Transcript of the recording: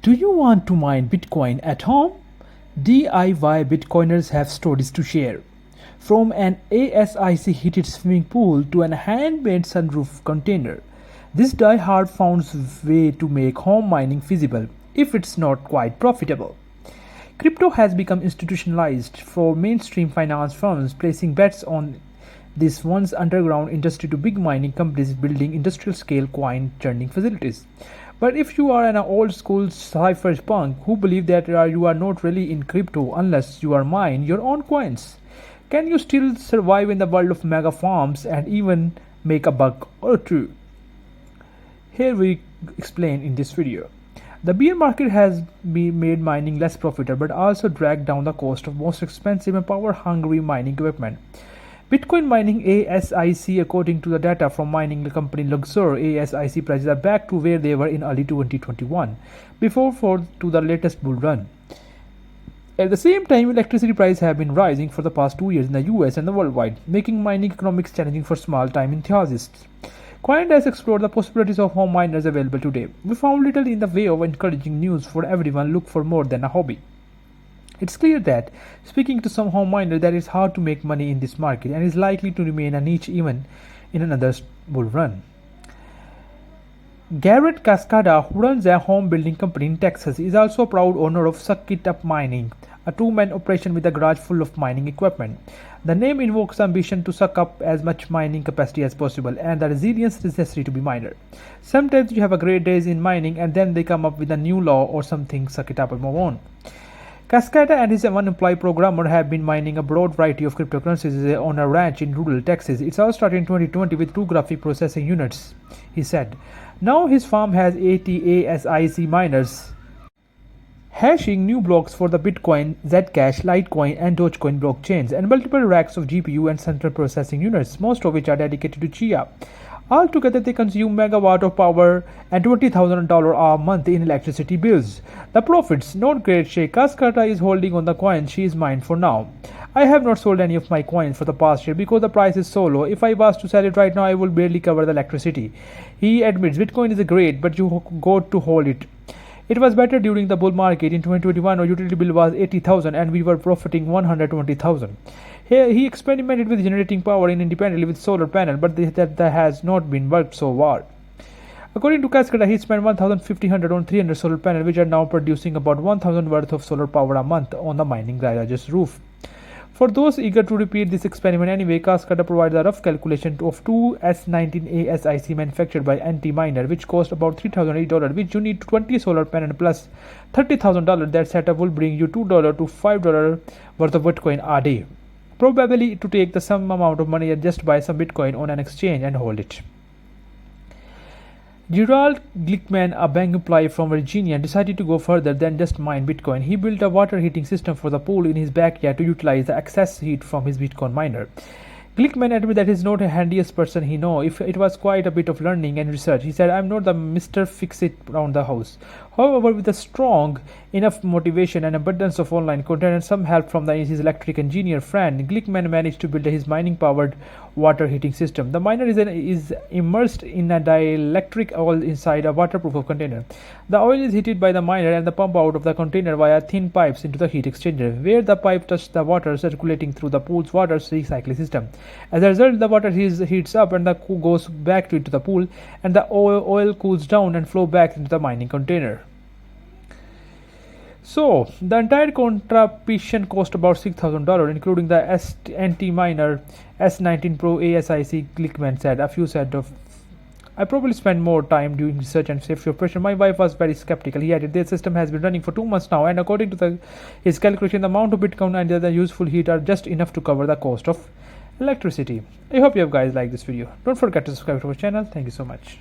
Do you want to mine Bitcoin at home? DIY Bitcoiners have stories to share. From an ASIC heated swimming pool to an handmade sunroof container, this die-hard found way to make home mining feasible, if it's not quite profitable. Crypto has become institutionalized for mainstream finance firms placing bets on this once underground industry to big mining companies building industrial scale coin churning facilities. But if you are an old school cypherpunk who believe that you are not really in crypto unless you are mine your own coins, can you still survive in the world of mega farms and even make a buck or two? Here we explain in this video. The bear market has made mining less profitable but also dragged down the cost of most expensive and power-hungry mining equipment. Bitcoin mining ASIC, according to the data from mining company Luxor, ASIC prices are back to where they were in early 2021, before to the latest bull run. At the same time, electricity prices have been rising for the past 2 years in the US and the worldwide, making mining economics challenging for small-time enthusiasts. Coin has explored the possibilities of home miners available today. We found little in the way of encouraging news for everyone look for more than a hobby. It's clear that, speaking to some home miners, that it's hard to make money in this market and is likely to remain a niche even in another bull run. Garrett Cascada, who runs a home building company in Texas, is also a proud owner of Suck It Up Mining, a two-man operation with a garage full of mining equipment. The name invokes the ambition to suck up as much mining capacity as possible and the resilience necessary to be miner. Sometimes you have a great days in mining and then they come up with a new law or something, suck it up and move on. Cascada and his one-employee programmer have been mining a broad variety of cryptocurrencies on a ranch in rural Texas. It all started in 2020 with 2 graphic processing units, he said. Now his farm has 80 ASIC miners hashing new blocks for the Bitcoin, Zcash, Litecoin, and Dogecoin blockchains, and multiple racks of GPU and central processing units, most of which are dedicated to Chia. Altogether, they consume megawatt of power and $20,000 a month in electricity bills. The profits, not great shake. Cascada is holding on the coin. She is mine for now. I have not sold any of my coins for the past year because the price is so low. If I was to sell it right now, I would barely cover the electricity. He admits Bitcoin is great, but you got to hold it. It was better during the bull market. In 2021, our utility bill was 80,000 and we were profiting 120,000. Here he experimented with generating power independently with solar panel, but that has not been worked so well. According to Cascada, he spent 1,500 on 300 solar panels, which are now producing about 1,000 worth of solar power a month on the mining garage's roof. For those eager to repeat this experiment anyway, Cascada provides a rough calculation of 2 S19 ASIC manufactured by Anti-Miner, which cost about $3,008, which you need 20 solar panels plus $30,000. That setup will bring you $2 to $5 worth of Bitcoin a day. Probably to take the same amount of money and just buy some Bitcoin on an exchange and hold it. Gerald Glickman, a bank employee from Virginia, decided to go further than just mine Bitcoin. He built a water heating system for the pool in his backyard to utilize the excess heat from his Bitcoin miner. Glickman admitted that he's not the handiest person he knows. It was quite a bit of learning and research. He said, I'm not the Mr. Fix-It around the house. However, with a strong enough motivation and abundance of online content and some help from his electric engineer friend, Glickman managed to build his mining-powered water heating system. The miner is immersed in a dielectric oil inside a waterproof container. The oil is heated by the miner and the pump out of the container via thin pipes into the heat exchanger, where the pipe touches the water circulating through the pool's water recycling system. As a result, the water heats up and goes back into the pool, and the oil cools down and flows back into the mining container. So, the entire contraption cost about $6,000, including the Anti-Miner S19 Pro ASIC, Glickman said. A few said I probably spent more time doing research and safety operation. My wife was very skeptical. He added, this system has been running for 2 months now, and according to his calculation, the amount of Bitcoin and the useful heat are just enough to cover the cost of electricity. I hope you guys like this video. Don't forget to subscribe to our channel. Thank you so much.